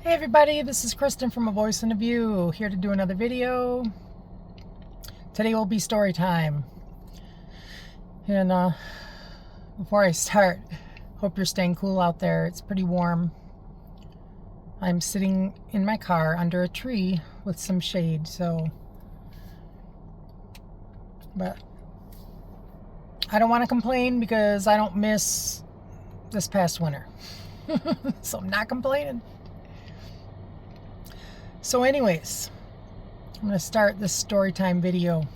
Hey everybody, this is Kristen from A Voice and a View, here to do another video. Today will be story time. And before I start, hope you're staying cool out there. It's pretty warm. I'm sitting in my car under a tree with some shade, but I don't want to complain because I don't miss this past winter. So I'm not complaining. So anyways, I'm going to start this story time video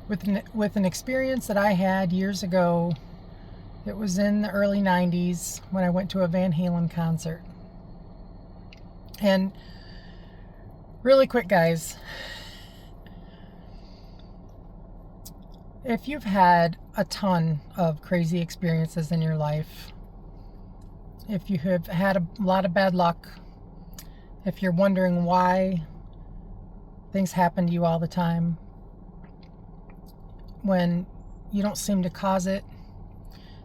with an experience that I had years ago. It was in the early 90s when I went to a Van Halen concert. And really quick, guys, if you've had a ton of crazy experiences in your life, if you have had a lot of bad luck, if you're wondering why things happen to you all the time when you don't seem to cause it,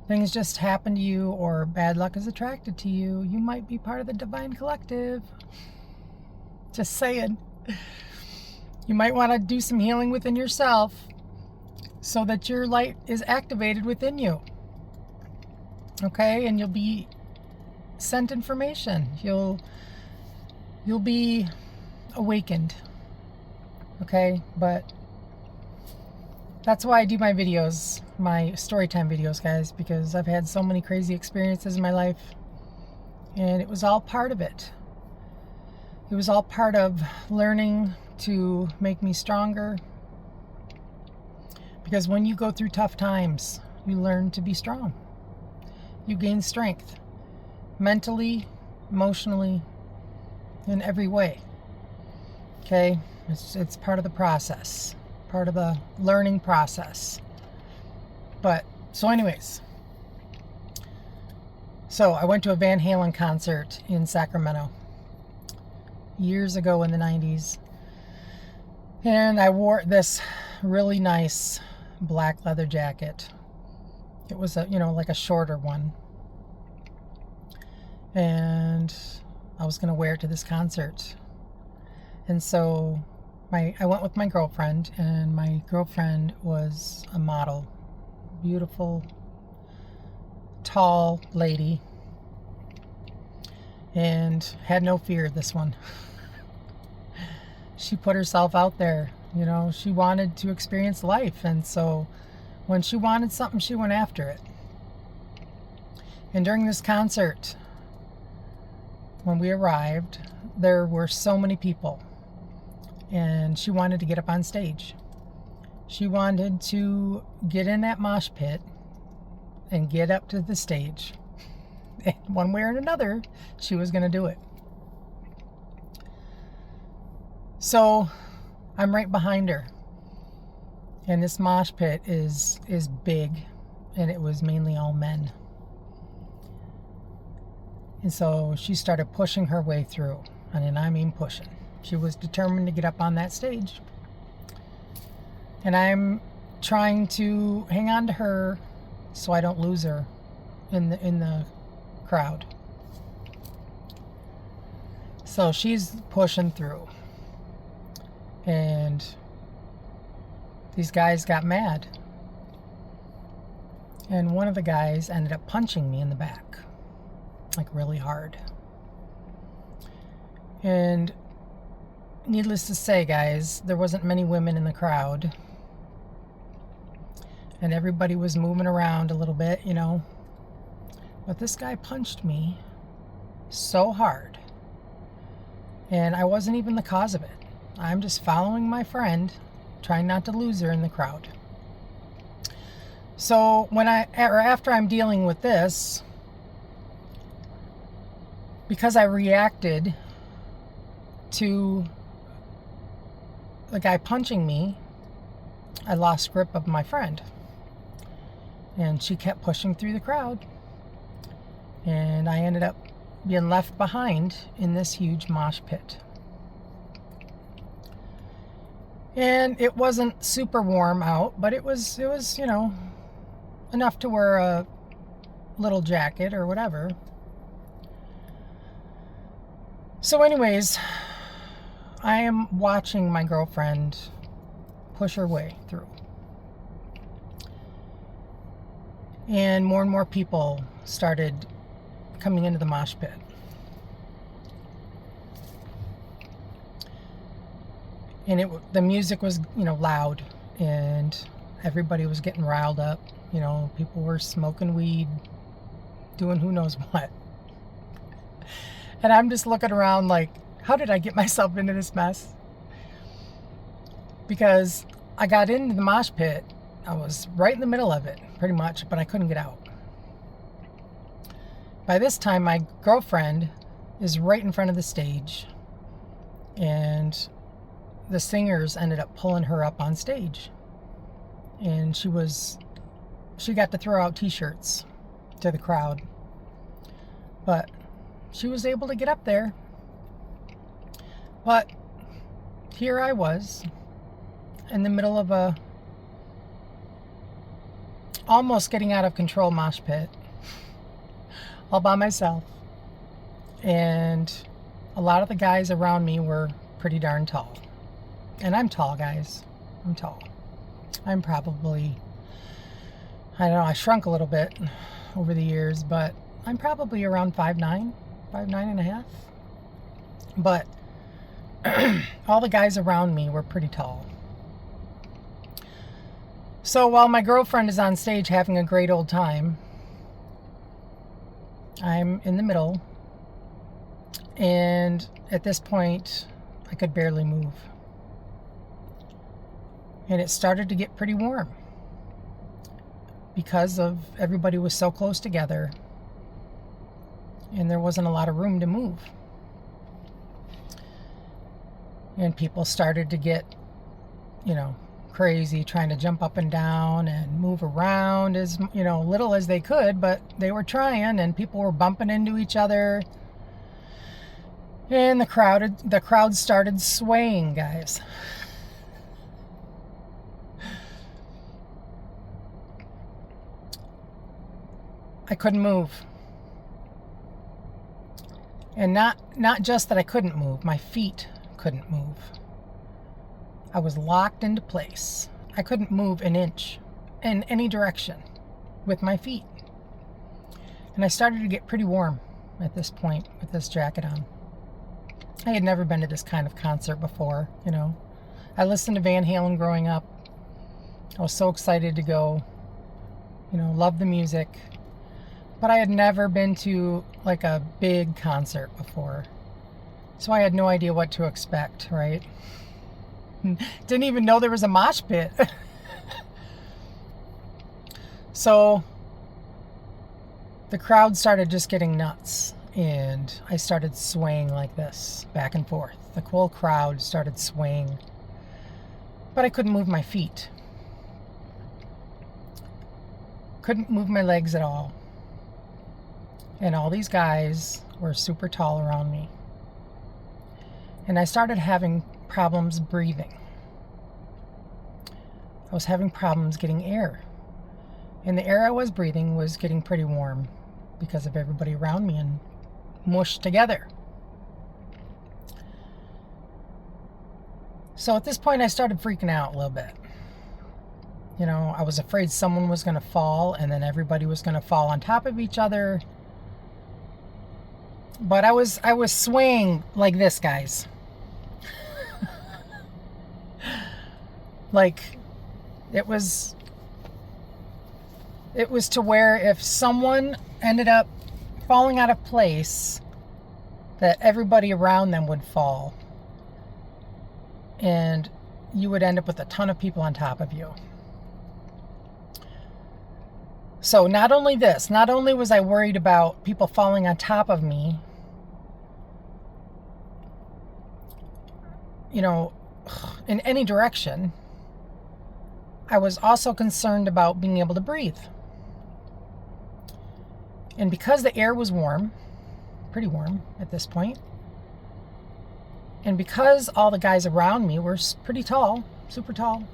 things just happen to you, or bad luck is attracted to you, you might be part of the divine collective. Just saying. You might want to do some healing within yourself so that your light is activated within you. Okay? And you'll be sent information. You'll be awakened. Okay? But that's why I do my videos, my storytime videos, guys, because I've had so many crazy experiences in my life, and it was all part of it. It was all part of learning to make me stronger, because when you go through tough times, you learn to be strong. You gain strength mentally, emotionally, in every way. Okay? It's part of the process, part of the learning process. So anyways, I went to a Van Halen concert in Sacramento years ago in the 90s, and I wore this really nice black leather jacket. It was like a shorter one, and I was going to wear it to this concert. And so I went with my girlfriend, and my girlfriend was a model, beautiful, tall lady, and had no fear, this one. She put herself out there. She wanted to experience life, and so when she wanted something, she went after it. And during this concert, when we arrived, there were so many people, and she wanted to get up on stage. She wanted to get in that mosh pit and get up to the stage. And one way or another, she was going to do it. So I'm right behind her, and this mosh pit is big, and it was mainly all men. And so she started pushing her way through, and I mean pushing. She was determined to get up on that stage. And I'm trying to hang on to her so I don't lose her in the crowd. So she's pushing through. And these guys got mad. And one of the guys ended up punching me in the back, like really hard. And needless to say, guys, there wasn't many women in the crowd, and everybody was moving around a little bit, but this guy punched me so hard, and I wasn't even the cause of it. I'm just following my friend, trying not to lose her in the crowd. So after I'm dealing with this, because I reacted to the guy punching me, I lost grip of my friend, and she kept pushing through the crowd, and I ended up being left behind in this huge mosh pit. And it wasn't super warm out, but it was enough to wear a little jacket or whatever. So anyways, I am watching my girlfriend push her way through. And more people started coming into the mosh pit. And the music was, loud, and everybody was getting riled up. People were smoking weed, doing who knows what. And I'm just looking around like, how did I get myself into this mess? Because I got into the mosh pit. I was right in the middle of it, pretty much, but I couldn't get out. By this time, my girlfriend is right in front of the stage, and the singers ended up pulling her up on stage. And she got to throw out t-shirts to the crowd. But she was able to get up there. But here I was in the middle of a almost getting out of control mosh pit, all by myself. And a lot of the guys around me were pretty darn tall. And I'm tall, guys. I'm tall. I'm probably, I don't know, I shrunk a little bit over the years, but I'm probably around 5'9", 5'9.5". But all the guys around me were pretty tall. So while my girlfriend is on stage having a great old time, I'm in the middle, and at this point, I could barely move. And it started to get pretty warm because of everybody was so close together, and there wasn't a lot of room to move. And people started to get, crazy, trying to jump up and down and move around as, little as they could, but they were trying, and people were bumping into each other. And the crowd started swaying, guys. I couldn't move. And not just that I couldn't move, my feet couldn't move. I was locked into place. I couldn't move an inch in any direction with my feet. And I started to get pretty warm at this point with this jacket on. I had never been to this kind of concert before, I listened to Van Halen growing up. I was so excited to go, love the music. But I had never been to like a big concert before. So I had no idea what to expect, right? Didn't even know there was a mosh pit. So the crowd started just getting nuts, and I started swaying like this, back and forth. The whole crowd started swaying, but I couldn't move my feet. Couldn't move my legs at all. And all these guys were super tall around me. And I started having problems breathing. I was having problems getting air. And the air I was breathing was getting pretty warm because of everybody around me and mushed together. So at this point, I started freaking out a little bit. I was afraid someone was going to fall, and then everybody was going to fall on top of each other. But I was swaying like this, guys. Like, it was to where if someone ended up falling out of place, that everybody around them would fall. And you would end up with a ton of people on top of you. So not only was I worried about people falling on top of me, in any direction, I was also concerned about being able to breathe. And because the air was warm, pretty warm at this point, and because all the guys around me were pretty tall, super tall,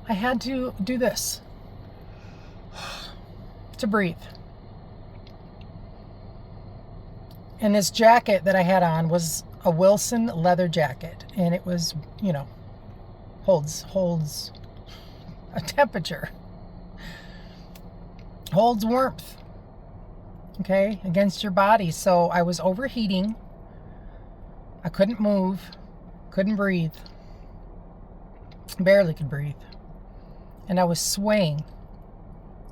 I had to do this to breathe. And this jacket that I had on was a Wilson leather jacket, and it was, holds a temperature, holds warmth, okay, against your body. So I was overheating. I couldn't move, couldn't breathe, barely could breathe. And I was swaying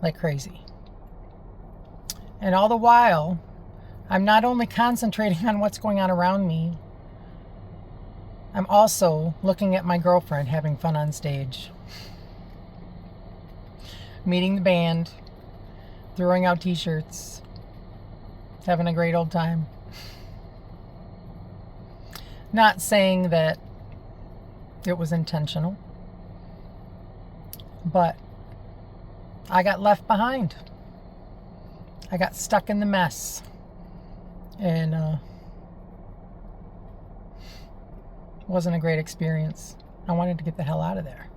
like crazy. And all the while, I'm not only concentrating on what's going on around me, I'm also looking at my girlfriend having fun on stage, meeting the band, throwing out t-shirts, having a great old time. Not saying that it was intentional, but I got left behind. I got stuck in the mess. And wasn't a great experience. I wanted to get the hell out of there.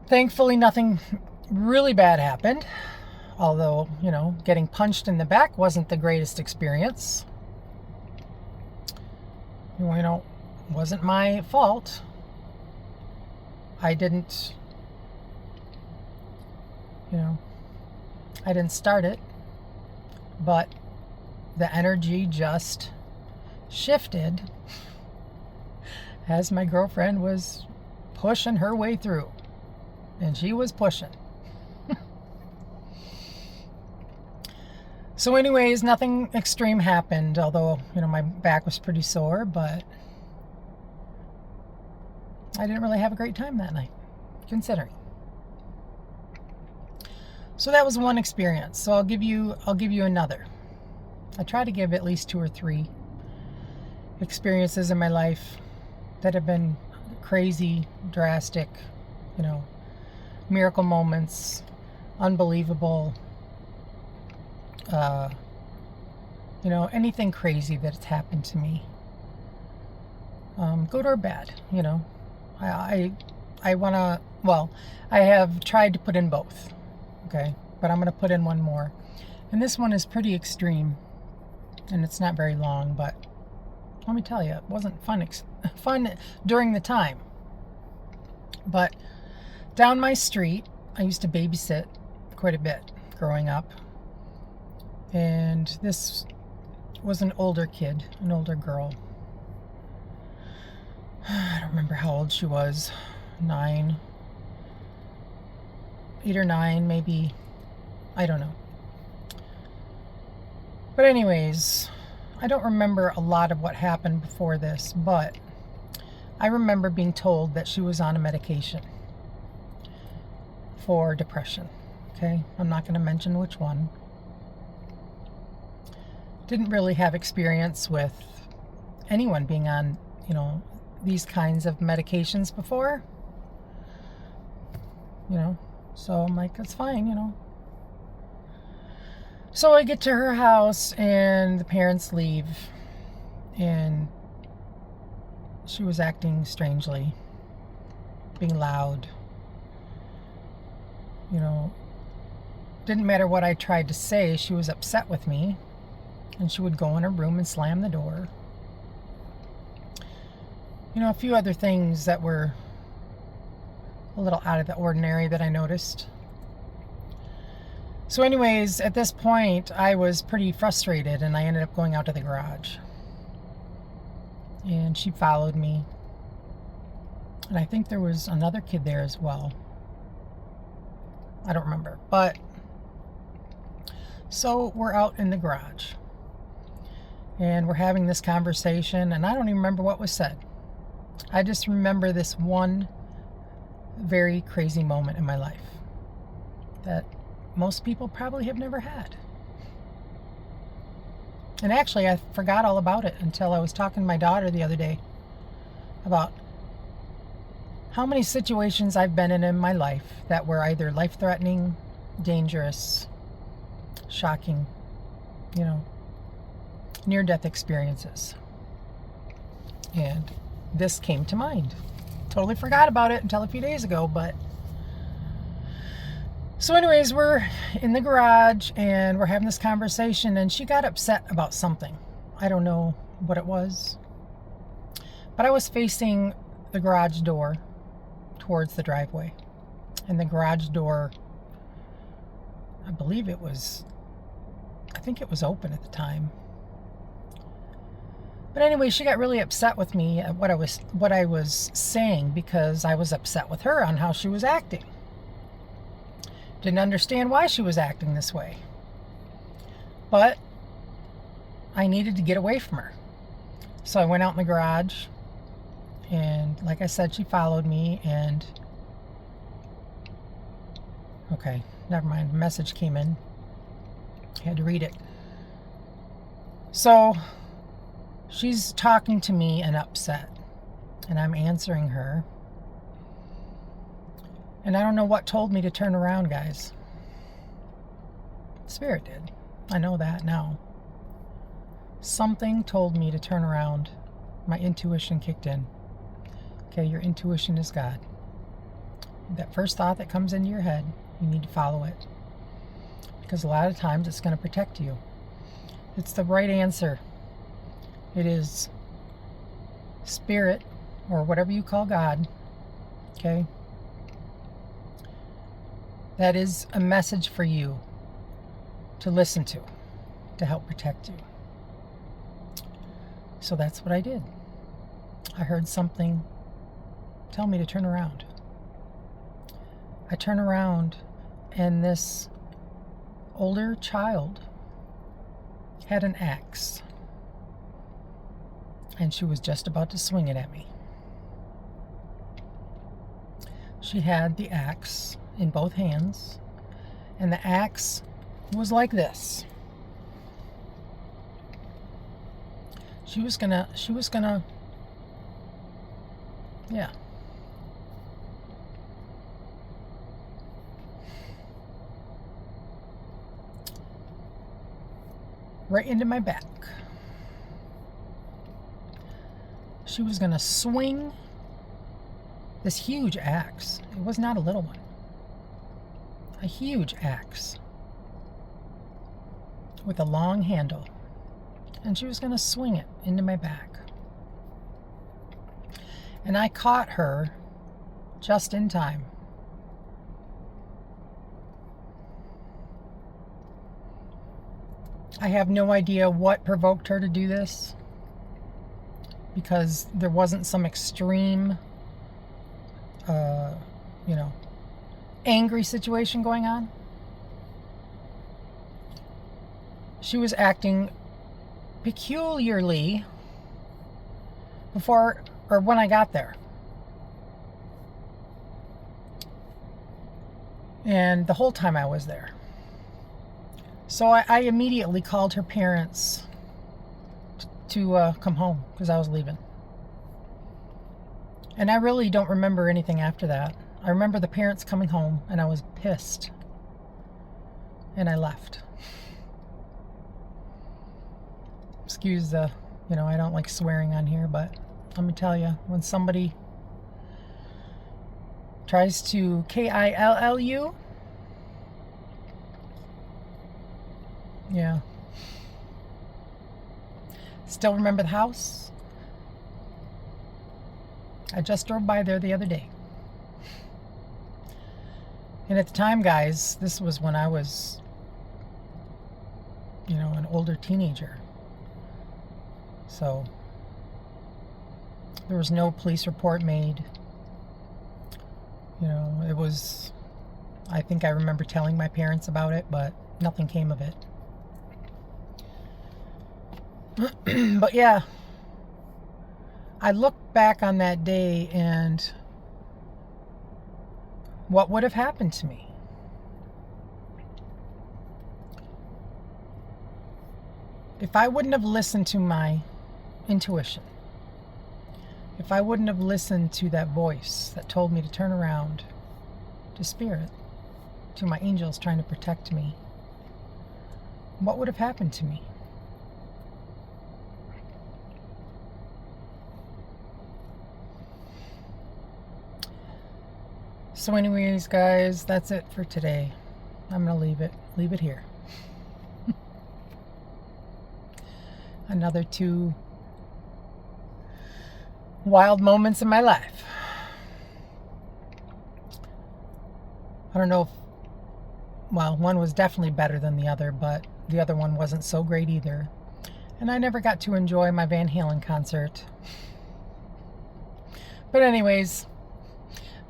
Thankfully, nothing really bad happened. Although, getting punched in the back wasn't the greatest experience. Wasn't my fault. I didn't start it. But the energy just shifted as my girlfriend was pushing her way through. And she was pushing. So anyways, nothing extreme happened, although, my back was pretty sore, but I didn't really have a great time that night, considering. So that was one experience. So I'll give you another. I try to give at least 2 or 3 experiences in my life that have been crazy, drastic, miracle moments, unbelievable, anything crazy that's happened to me, good or bad. I have tried to put in both. Okay, but I'm going to put in one more. And this one is pretty extreme. And it's not very long, but let me tell you, it wasn't fun during the time. But down my street, I used to babysit quite a bit growing up. And this was an older kid, an older girl. I don't remember how old she was. 8 or 9, maybe. I don't know. But anyways, I don't remember a lot of what happened before this, but I remember being told that she was on a medication for depression. Okay? I'm not going to mention which one. Didn't really have experience with anyone being on, these kinds of medications before. So I'm like, that's fine, So I get to her house and the parents leave, and she was acting strangely, being loud. Didn't matter what I tried to say, she was upset with me, and she would go in her room and slam the door. A few other things that were a little out of the ordinary that I noticed. So anyways, at this point, I was pretty frustrated, and I ended up going out to the garage. And she followed me. And I think there was another kid there as well. I don't remember. But, so we're out in the garage. And we're having this conversation, and I don't even remember what was said. I just remember this one very crazy moment in my life that most people probably have never had. And actually, I forgot all about it until I was talking to my daughter the other day about how many situations I've been in my life that were either life-threatening, dangerous, shocking, near-death experiences. And this came to mind. Totally forgot about it until a few days ago, but So anyways, we're in the garage and we're having this conversation, and she got upset about something. I don't know what it was, but I was facing the garage door towards the driveway, and the garage door, I think it was open at the time. But anyway, she got really upset with me at what I was saying, because I was upset with her on how she was acting. Didn't understand why she was acting this way. But I needed to get away from her. So I went out in the garage, and like I said, she followed me, and okay, never mind. The message came in. I had to read it. So she's talking to me and upset, and I'm answering her. And I don't know what told me to turn around, guys. Spirit did. I know that now. Something told me to turn around. My intuition kicked in. Okay, your intuition is God. That first thought that comes into your head, you need to follow it. Because a lot of times it's going to protect you. It's the right answer. It is Spirit, or whatever you call God. Okay? That is a message for you to listen to help protect you. So that's what I did. I heard something tell me to turn around. I turn around, and this older child had an axe, and she was just about to swing it at me. She had the axe in both hands, and the axe was like this. She was gonna, yeah. Right into my back. She was gonna swing this huge axe. It was not a little one. A huge axe with a long handle, and she was going to swing it into my back. And I caught her just in time. I have no idea what provoked her to do this, because there wasn't some extreme angry situation going on. She was acting peculiarly when I got there. And the whole time I was there. So I immediately called her parents to come home, because I was leaving. And I really don't remember anything after that. I remember the parents coming home, and I was pissed. And I left. Excuse the, I don't like swearing on here, but let me tell you, when somebody tries to kill you, yeah. Still remember the house? I just drove by there the other day. And at the time, guys, this was when I was, an older teenager. So there was no police report made. It was, I think I remember telling my parents about it, but nothing came of it. But yeah, I look back on that day, and what would have happened to me? If I wouldn't have listened to my intuition, if I wouldn't have listened to that voice that told me to turn around, to Spirit, to my angels trying to protect me, what would have happened to me? So anyways, guys, that's it for today. I'm going to leave it here. Another 2 wild moments in my life. I don't know if, well, one was definitely better than the other, but the other one wasn't so great either. And I never got to enjoy my Van Halen concert. But anyways,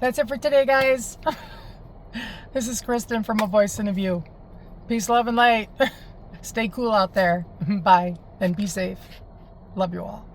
that's it for today, guys. This is Kristen from A Voice and a View. Peace, love, and light. Stay cool out there. Bye, and be safe. Love you all.